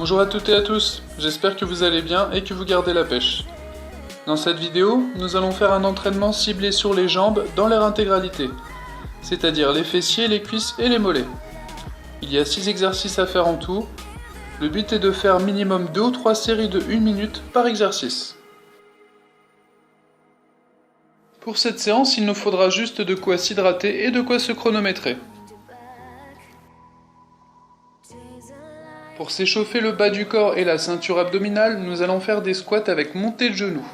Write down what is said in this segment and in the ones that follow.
Bonjour à toutes et à tous, j'espère que vous allez bien et que vous gardez la pêche. Dans cette vidéo, nous allons faire un entraînement ciblé sur les jambes dans leur intégralité, c'est-à-dire les fessiers, les cuisses et les mollets. Il y a 6 exercices à faire en tout. Le but est de faire minimum 2 ou 3 séries de 1 minute par exercice. Pour cette séance, il nous faudra juste de quoi s'hydrater et de quoi se chronométrer. Pour s'échauffer le bas du corps et la ceinture abdominale, nous allons faire des squats avec montée de genoux.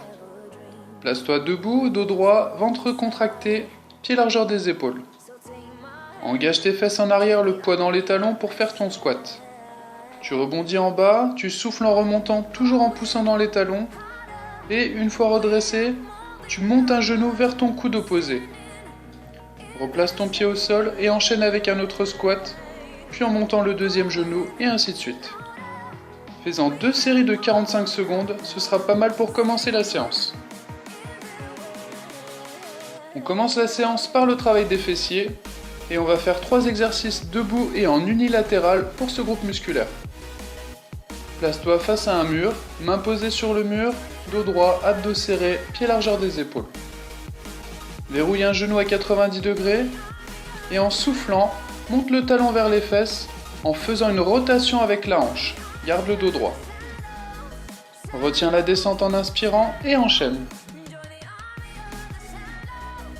Place-toi debout, dos droit, ventre contracté, pied largeur des épaules. Engage tes fesses en arrière, le poids dans les talons pour faire ton squat. Tu rebondis en bas, tu souffles en remontant, toujours en poussant dans les talons. Et une fois redressé, tu montes un genou vers ton coude opposé. Replace ton pied au sol et enchaîne avec un autre squat, puis en montant le deuxième genou, et ainsi de suite. Fais-en 2 séries de 45 secondes, ce sera pas mal pour commencer la séance. On commence la séance par le travail des fessiers, et on va faire 3 exercices debout et en unilatéral pour ce groupe musculaire. Place-toi face à un mur, main posée sur le mur, dos droit, abdos serrés, pied largeur des épaules. Verrouille un genou à 90 degrés, et en soufflant, monte le talon vers les fesses en faisant une rotation avec la hanche. Garde le dos droit. Retiens la descente en inspirant et enchaîne.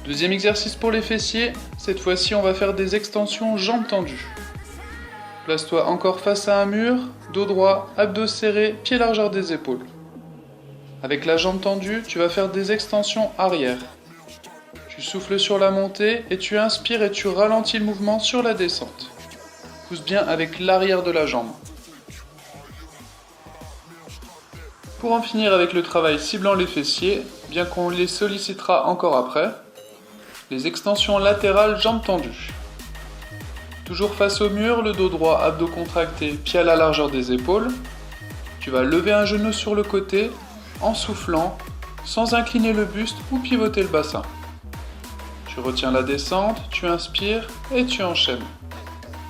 Deuxième exercice pour les fessiers. Cette fois-ci, on va faire des extensions jambes tendues. Place-toi encore face à un mur, dos droit, abdos serrés, pied largeur des épaules. Avec la jambe tendue, tu vas faire des extensions arrière. Tu souffles sur la montée et tu inspires et tu ralentis le mouvement sur la descente. Pousse bien avec l'arrière de la jambe. Pour en finir avec le travail ciblant les fessiers, bien qu'on les sollicitera encore après, les extensions latérales jambes tendues. Toujours face au mur, le dos droit, abdos contractés, pied à la largeur des épaules. Tu vas lever un genou sur le côté en soufflant, sans incliner le buste ou pivoter le bassin. Tu retiens la descente, tu inspires et tu enchaînes.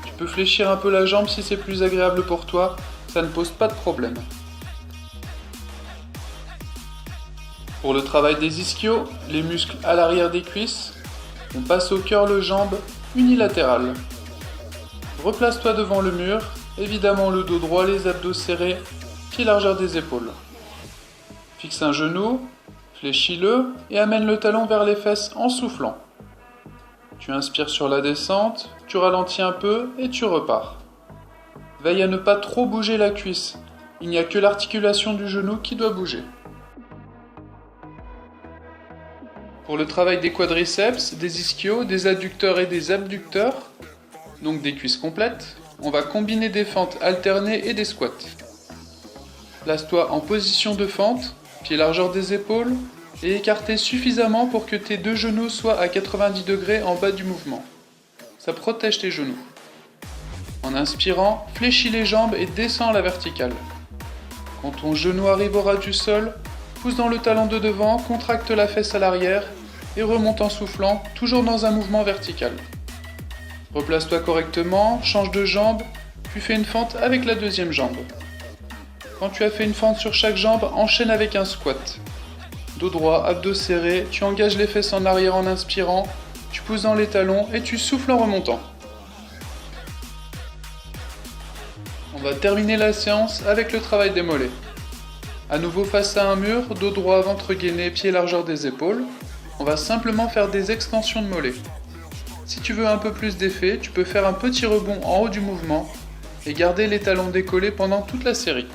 Tu peux fléchir un peu la jambe si c'est plus agréable pour toi, ça ne pose pas de problème. Pour le travail des ischios, les muscles à l'arrière des cuisses, on passe au curl-jambe unilatéral. Replace-toi devant le mur, évidemment le dos droit, les abdos serrés, pied largeur des épaules. Fixe un genou, fléchis-le et amène le talon vers les fesses en soufflant. Tu inspires sur la descente, tu ralentis un peu et tu repars. Veille à ne pas trop bouger la cuisse, il n'y a que l'articulation du genou qui doit bouger. Pour le travail des quadriceps, des ischios, des adducteurs et des abducteurs, donc des cuisses complètes, on va combiner des fentes alternées et des squats. Place-toi en position de fente, pied largeur des épaules, et écarté suffisamment pour que tes 2 genoux soient à 90 degrés en bas du mouvement. Ça protège tes genoux. En inspirant, fléchis les jambes et descends à la verticale. Quand ton genou arrive au ras du sol, pousse dans le talon de devant, contracte la fesse à l'arrière et remonte en soufflant, toujours dans un mouvement vertical. Replace-toi correctement, change de jambe, puis fais une fente avec la deuxième jambe. Quand tu as fait une fente sur chaque jambe, enchaîne avec un squat. Dos droit, abdos serrés, tu engages les fesses en arrière en inspirant, tu pousses dans les talons et tu souffles en remontant. On va terminer la séance avec le travail des mollets. À nouveau face à un mur, dos droit, ventre gainé, pied largeur des épaules. On va simplement faire des extensions de mollets. Si tu veux un peu plus d'effet, tu peux faire un petit rebond en haut du mouvement et garder les talons décollés pendant toute la série.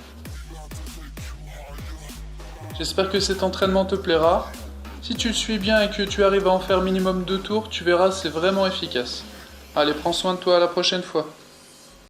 J'espère que cet entraînement te plaira. Si tu le suis bien et que tu arrives à en faire minimum 2 tours, tu verras, c'est vraiment efficace. Allez, prends soin de toi, à la prochaine fois.